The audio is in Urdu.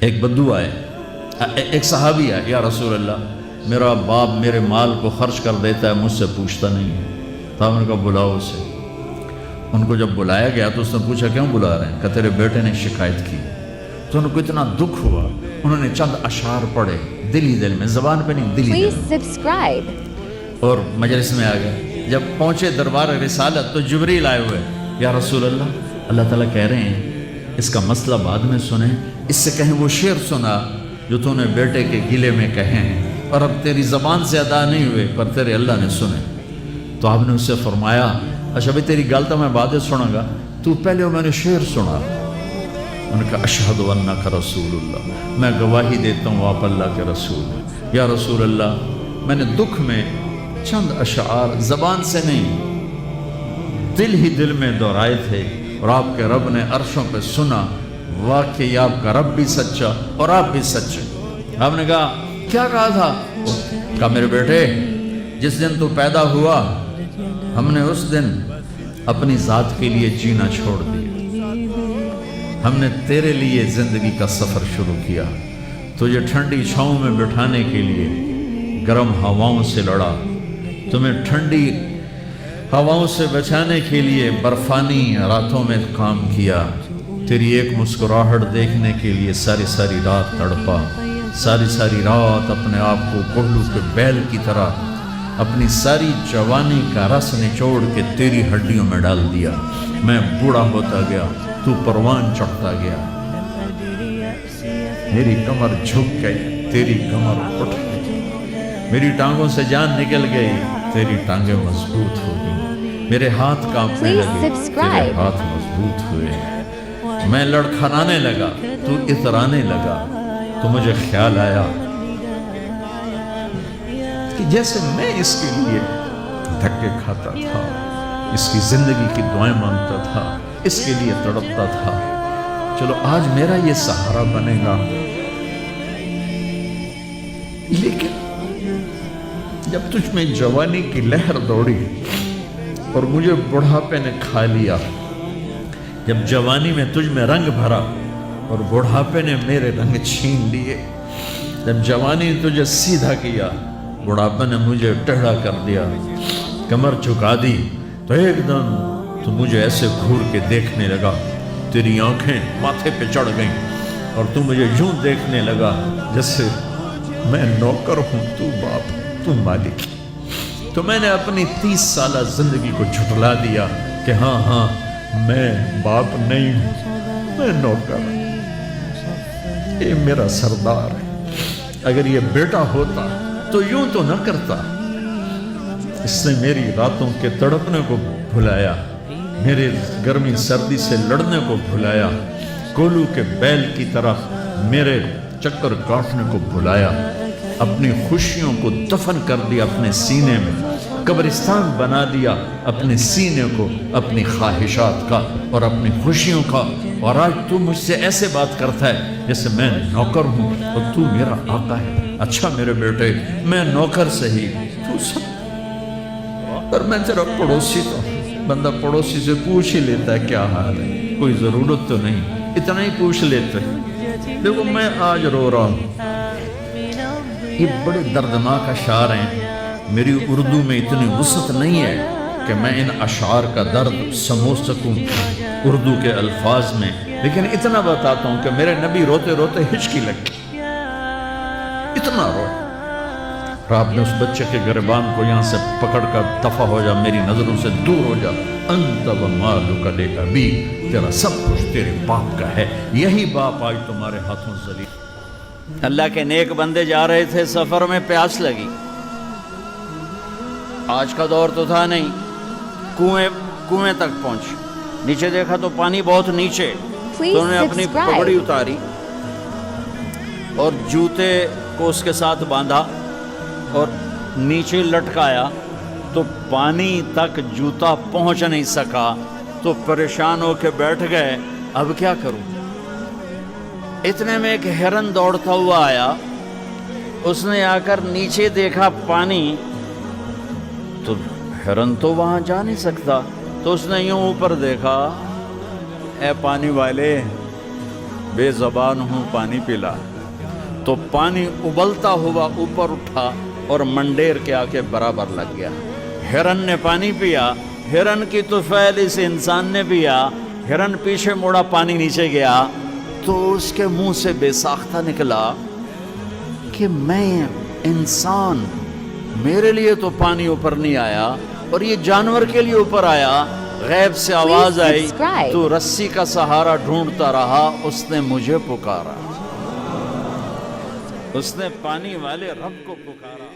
ایک بدو آئے، ایک صحابی ہے، یا رسول اللہ میرا باپ میرے مال کو خرچ کر دیتا ہے، مجھ سے پوچھتا نہیں ہے۔ تو ہم نے کہا بلاؤ اسے۔ ان کو جب بلایا گیا تو اس نے پوچھا کیوں بلا رہے ہیں؟ کہ تیرے بیٹے نے شکایت کی۔ تو ان کو اتنا دکھ ہوا، انہوں نے چند اشعار پڑھے دل ہی دل میں، زبان پہ نہیں، دل ہی Please دل میں، subscribe. اور مجلس میں آ گئے۔ جب پہنچے دربار رسالت تو جبریل آئے ہوئے، یا رسول اللہ تعالیٰ کہہ رہے ہیں اس کا مسئلہ بعد میں سنیں، اس سے کہیں وہ شعر سنا جو تو نے بیٹے کے گلے میں کہے ہیں، اور اب تیری زبان سے ادا نہیں ہوئے پر تیرے اللہ نے سنے۔ تو آپ نے اس سے فرمایا اچھا بھائی تیری گل تو میں بعد سنوں گا، تو پہلے میں نے شعر سنا۔ ان کا اشہد انک رسول اللہ، میں گواہی دیتا ہوں آپ اللہ کے رسول ہیں۔ یا رسول اللہ میں نے دکھ میں چند اشعار زبان سے نہیں دل ہی دل میں دہرائے تھے، اور آپ کے رب نے عرشوں پہ سنا، واقعی آپ کا رب بھی سچا اور آپ بھی سچے۔ آپ نے کہا کیا کہا تھا؟ کہا میرے بیٹے جس دن تو پیدا ہوا ہم نے اس دن اپنی ذات کے لیے جینا چھوڑ دیا، ہم نے تیرے لیے زندگی کا سفر شروع کیا، تجھے ٹھنڈی چھاؤں میں بٹھانے کے لیے گرم ہواؤں سے لڑا، تمہیں ٹھنڈی ہواؤں سے بچانے کے لیے برفانی راتوں میں کام کیا، تیری ایک مسکراہٹ دیکھنے کے لیے ساری ساری رات تڑپا، ساری رات اپنے آپ کو کوہلو کے بیل کی طرح اپنی ساری جوانی کا رس نچوڑ کے تیری ہڈیوں میں ڈال دیا، میں بوڑھا ہوتا گیا، تو پروان چڑھتا گیا، میری کمر جھک گئی، تیری کمر اٹھ گئی، میری ٹانگوں سے جان نکل گئی، تیری ٹانگیں مضبوط ہو گئی، میرے ہاتھ کانپنے لگے، تیرے ہاتھ مضبوط ہوئے، میں لڑکھڑانے لگا، تو اترانے لگا، تو مجھے خیال آیا کہ جیسے میں اس کے لیے دھکے کھاتا تھا، اس کی زندگی کی دعائیں مانگتا تھا، اس کے لیے تڑپتا تھا، چلو آج میرا یہ سہارا بنے گا، لیکن جب تجھ میں جوانی کی لہر دوڑی اور مجھے بڑھاپے نے کھا لیا، جب جوانی میں تجھ میں رنگ بھرا اور بڑھاپے نے میرے رنگ چھین لیے، جب جوانی تجھے سیدھا کیا بڑھاپے نے مجھے ٹیڑھا کر دیا، کمر جھکا دی، تو ایک دم تو مجھے ایسے گھور کے دیکھنے لگا، تیری آنکھیں ماتھے پہ چڑھ گئیں اور تو مجھے یوں دیکھنے لگا جیسے میں نوکر ہوں تو باپ تو مالک۔ تو میں نے اپنی 30 سالہ زندگی کو جھٹلا دیا کہ ہاں میں باپ نہیں ہوں، میں نوکر ہوں، یہ میرا سردار ہے، اگر یہ بیٹا ہوتا تو یوں تو نہ کرتا، اس نے میری راتوں کے تڑپنے کو بھلایا، میرے گرمی سردی سے لڑنے کو بھلایا، کولو کے بیل کی طرح میرے چکر کاٹنے کو بھلایا، اپنی خوشیوں کو دفن کر دیا اپنے سینے میں، قبرستان بنا دیا اپنے سینے کو، اپنی خواہشات کا اور اپنی خوشیوں کا، اور آج تو مجھ سے ایسے بات کرتا ہے جیسے میں نوکر ہوں اور تو میرا آقا ہے۔ اچھا میرے بیٹے میں نوکر سہی، تو سب، پر میں تیرا پڑوسی تو بندہ پڑوسی سے پوچھ ہی لیتا ہے کیا حال ہے، کوئی ضرورت تو نہیں، اتنا ہی پوچھ لیتے ہیں۔ دیکھو میں آج رو رہا ہوں، یہ بڑے دردناک اشعار ہیں، میری اردو میں اتنی وسعت نہیں ہے کہ میں ان اشعار کا درد سمجھ سکوں اردو کے الفاظ میں، لیکن اتنا بتاتا ہوں کہ میرے نبی روتے روتے ہچکی لگ گئی، اتنا روئے، اور آپ نے اس بچے کے گریبان کو یہاں سے پکڑ کر دفع ہو جا، میری نظروں سے دور ہو جا، انت و مالک لابی، تیرا سب کچھ تیرے باپ کا ہے، یہی باپ آج تمہارے ہاتھوں ذلیل۔ اللہ کے نیک بندے جا رہے تھے سفر میں، پیاس لگی، آج کا دور تو تھا نہیں، کنویں تک پہنچ، نیچے دیکھا تو پانی بہت نیچے، تو انہوں نے اپنی پگڑی اتاری اور جوتے کو اس کے ساتھ باندھا اور نیچے لٹکایا، تو پانی تک جوتا پہنچ نہیں سکا، تو پریشان ہو کے بیٹھ گئے، اب کیا کروں؟ اتنے میں ایک ہرن دوڑتا ہوا آیا، اس نے آ کر نیچے دیکھا پانی، تو ہرن تو وہاں جا نہیں سکتا، تو اس نے یوں اوپر دیکھا، اے پانی والے بے زبان ہوں پانی پلا، تو پانی ابلتا ہوا اوپر اٹھا اور منڈیر کے آگے برابر لگ گیا۔ ہرن نے پانی پیا، ہرن کی طفیل اس انسان نے پیا، ہرن پیچھے مڑا پانی نیچے گیا تو اس کے منہ سے بے ساختہ نکلا کہ میں انسان، میرے لیے تو پانی اوپر نہیں آیا اور یہ جانور کے لیے اوپر آیا۔ غیب سے آواز آئی، تو رسی کا سہارا ڈھونڈتا رہا، اس نے مجھے پکارا، اس نے پانی والے رب کو پکارا۔